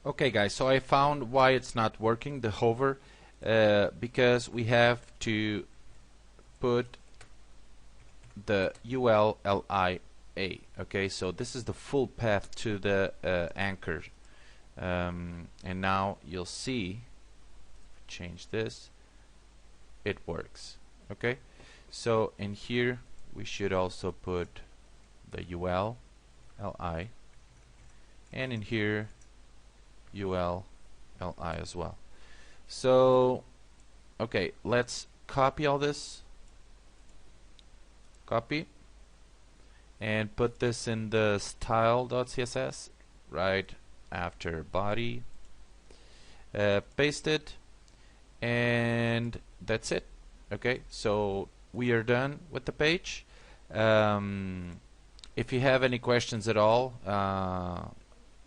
Okay guys, so I found why it's not working, the hover, because we have to put the ULLIA. Okay, so this is the full path to the anchor, and now you'll see, change this, it works. Okay, so in here we should also put the ULLI, and in here ULLI as well. So okay, let's copy all this, copy, and put this in the style.css right after body, paste it, and that's it. Okay, so we are done with the page. If you have any questions at all,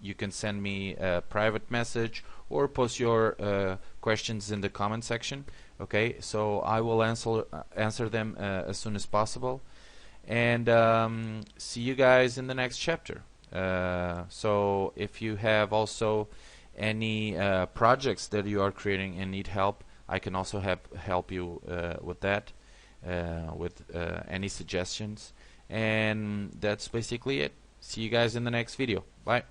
you can send me a private message or post your questions in the comment section. Okay, so I will answer them as soon as possible, and see you guys in the next chapter. So if you have also any projects that you are creating and need help, I can also help you with that, with any suggestions. And that's basically it. See you guys in the next video. Bye.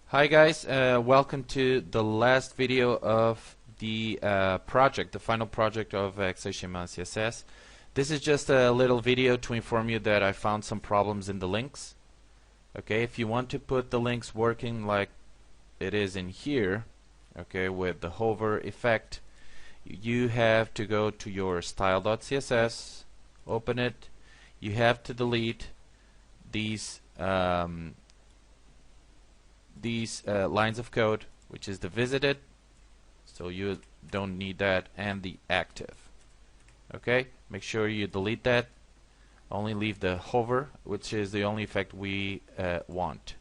Hi guys, welcome to the last video of the project, the final project of XHTML and CSS. This is just a little video to inform you that I found some problems in the links. Okay, if you want to put the links working like it is in here, okay, with the hover effect, you have to go to your style.css, open it. You have to delete these lines of code, which is the visited, so you don't need that, and the active. Okay, make sure you delete that. Only leave the hover, which is the only effect we want.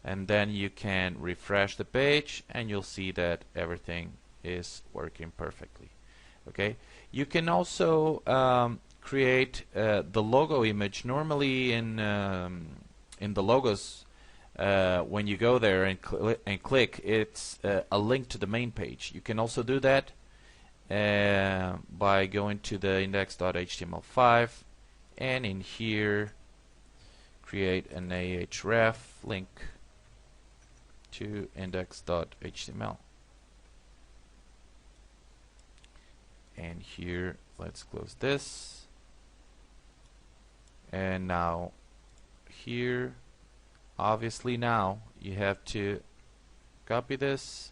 And then you can refresh the page and you'll see that everything is working perfectly. Okay, you can also create create the logo image, normally in the logos, when you go there and click, it's a link to the main page. You can also do that by going to the index.html5 and in here create an ahref link to index.html. And here, let's close this. And now here, obviously now you have to copy this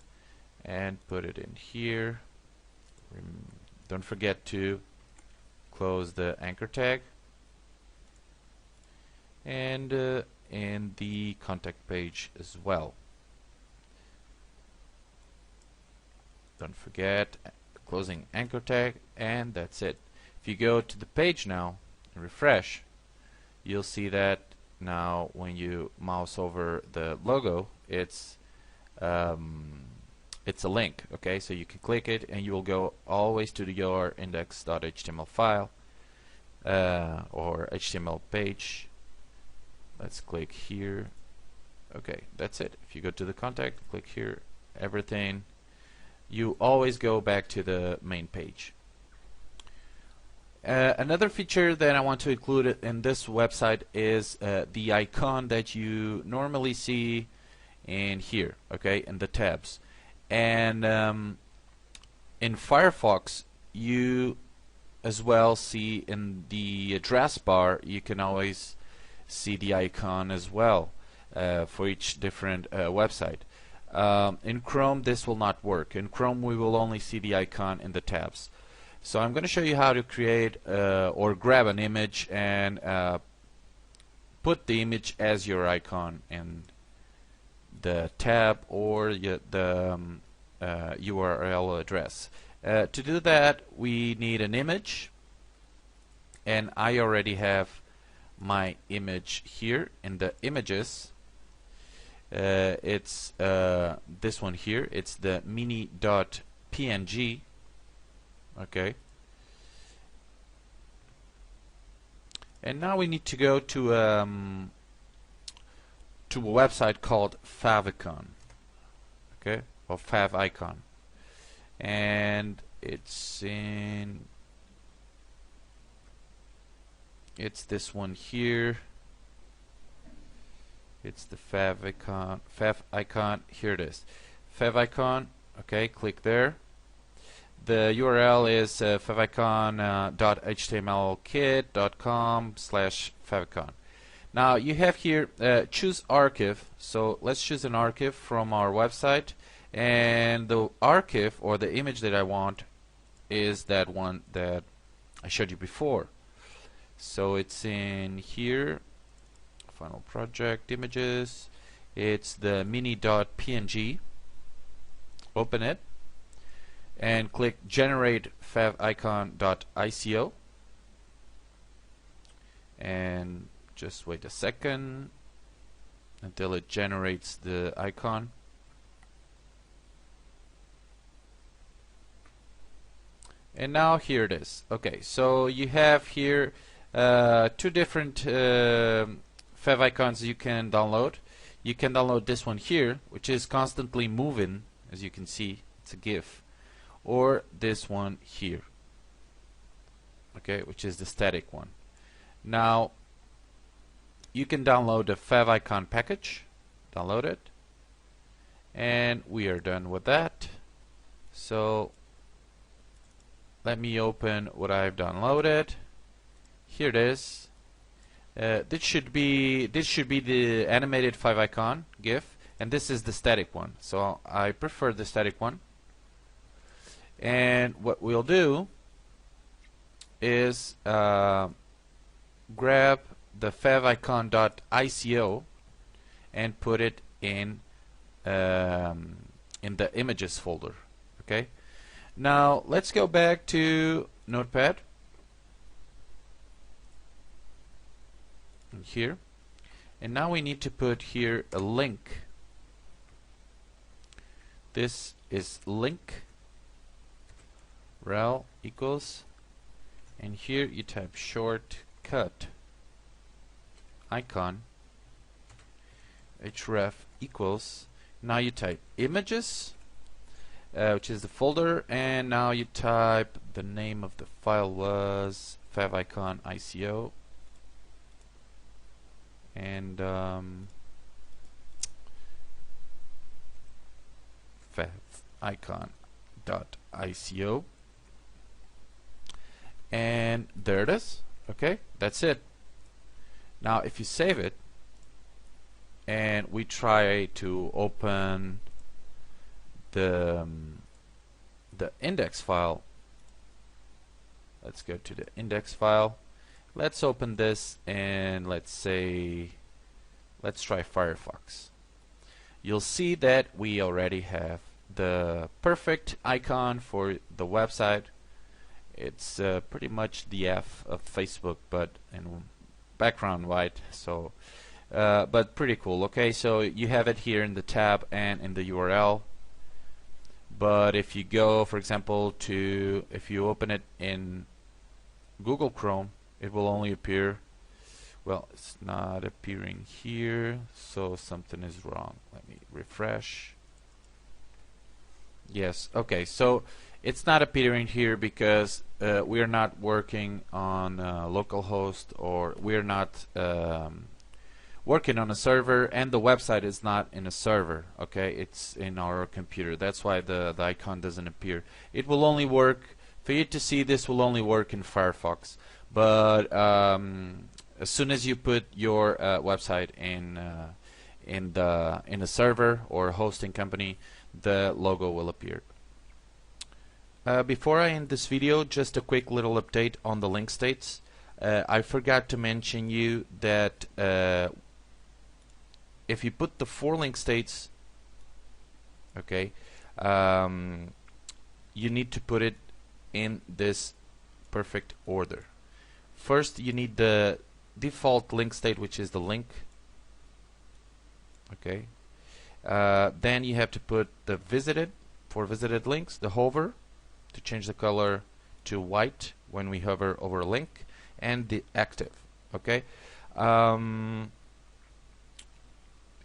and put it in here. Don't forget to close the anchor tag. And in the contact page as well. Don't forget closing anchor tag, and that's it. If you go to the page now and refresh, you'll see that now when you mouse over the logo, it's a link. Okay, so you can click it and you will go always to your index.html file or HTML page. Let's click here. Okay, that's it. If you go to the contact, click here, everything, you always go back to the main page. Another feature that I want to include in this website is the icon that you normally see in here, okay, in the tabs. And in Firefox, you as well see in the address bar, you can always see the icon as well for each different website. In Chrome, this will not work. In Chrome, we will only see the icon in the tabs. So I'm going to show you how to create or grab an image and put the image as your icon in the tab or the URL address. To do that, we need an image, and I already have my image here in the images. It's this one here. It's the mini.png. Okay. And now we need to go to a website called favicon. Okay, or favicon, and it's this one here. It's the favicon. Here it is. Favicon. Okay, click there. The URL is favicon.htmlkit.com/favicon. Now you have here choose archive. So let's choose an archive from our website, and the archive or the image that I want is that one that I showed you before. So it's in here, final project images. It's the mini.png. Open it and click generate favicon.ico, and just wait a second until it generates the icon. And now here it is. Okay, so you have here two different favicons you can download. You can download this one here, which is constantly moving, as you can see, it's a GIF, or this one here, okay, which is the static one. Now you can download the favicon package, download it, and we are done with that. So let me open what I've downloaded. Here it is. This should be the animated favicon GIF, and this is the static one. So I prefer the static one. And what we'll do is grab the favicon.ico and put it in the images folder. Okay. Now let's go back to Notepad. Here, and now we need to put here a link. This is link rel equals, and here you type shortcut icon href equals, now you type images, which is the folder, and now you type the name of the file was favicon ICO, and favicon.ico, and there it is. Okay, that's it. Now if you save it and we try to open the index file, let's go to the index file, let's open this, and let's try Firefox. You'll see that we already have the perfect icon for the website. It's pretty much the F of Facebook, but in background white, so but pretty cool. Okay, so you have it here in the tab and in the URL. But if you go, for example, if you open it in Google Chrome, it will only appear, well, it's not appearing here, so something is wrong. Let me refresh. Yes, okay, so it's not appearing here because we are not working on localhost, or we're not working on a server, and the website is not in a server. Okay, it's in our computer. That's why the icon doesn't appear. It will only work, for you to see this will only work in Firefox, but as soon as you put your website in a server or hosting company, the logo will appear. Before I end this video, just a quick little update on the link states. I forgot to mention you that if you put the 4 link states, okay, you need to put it in this perfect order. First, you need the default link state, which is the link. Okay. Then you have to put the visited for visited links, the hover to change the color to white when we hover over a link, and the active. Okay.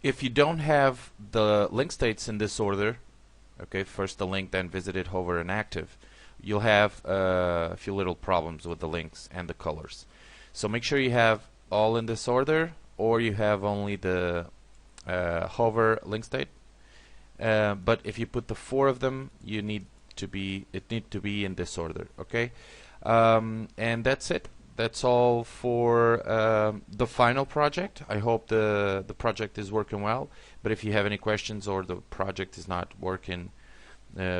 If you don't have the link states in this order, okay, first the link, then visited, hover, and active, you'll have a few little problems with the links and the colors. So make sure you have all in this order, or you have only the hover link state. But if you put the 4 of them, it need to be in this order. Okay, and that's it. That's all for the final project. I hope the project is working well, but if you have any questions or the project is not working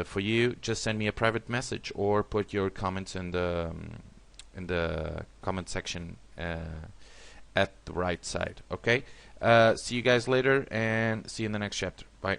for you, just send me a private message or put your comments in the comment section at the right side. Okay, see you guys later, and see you in the next chapter. Bye.